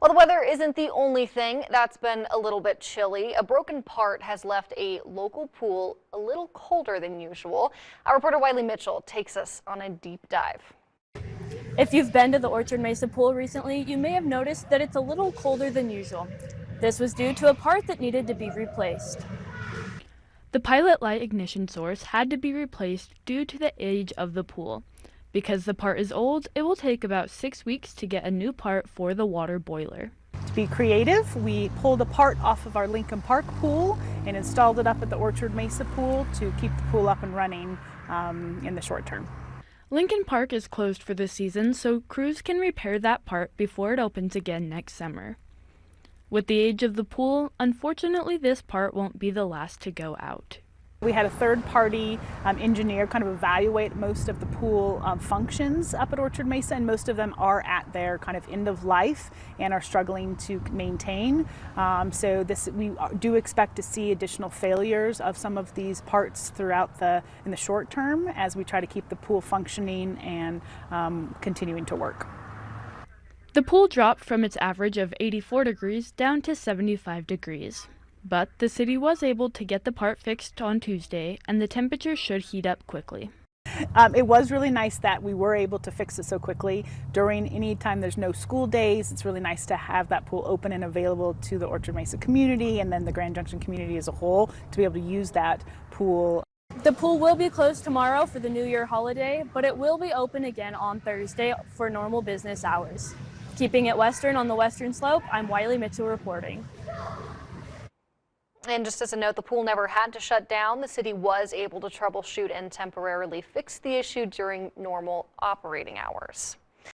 Well, the weather isn't the only thing that's been a little bit chilly. A broken part has left a local pool a little colder than usual. Our reporter Wiley Mitchell takes us on a deep dive. If you've been to the Orchard Mesa pool recently, you may have noticed that it's a little colder than usual. This was due to a part that needed to be replaced. The pilot light ignition source had to be replaced due to the age of the pool. Because the part is old, it will take about 6 weeks to get a new part for the water boiler. To be creative, we pulled a part off of our Lincoln Park pool and installed it up at the Orchard Mesa pool to keep the pool up and running in the short term. Lincoln Park is closed for this season, so crews can repair that part before it opens again next summer. With the age of the pool, unfortunately this part won't be the last to go out. We had a third-party engineer kind of evaluate most of the pool functions up at Orchard Mesa, and most of them are at their kind of end of life and are struggling to maintain. So we do expect to see additional failures of some of these parts throughout in the short term as we try to keep the pool functioning and continuing to work. The pool dropped from its average of 84 degrees down to 75 degrees. But the city was able to get the part fixed on Tuesday, and the temperature should heat up quickly. It was really nice that we were able to fix it so quickly. During any time there's no school days, it's really nice to have that pool open and available to the Orchard Mesa community and then the Grand Junction community as a whole to be able to use that pool. The pool will be closed tomorrow for the New Year holiday, but it will be open again on Thursday for normal business hours. Keeping it western on the western slope, I'm Wiley Mitchell reporting. And just as a note, the pool never had to shut down. The city was able to troubleshoot and temporarily fix the issue during normal operating hours.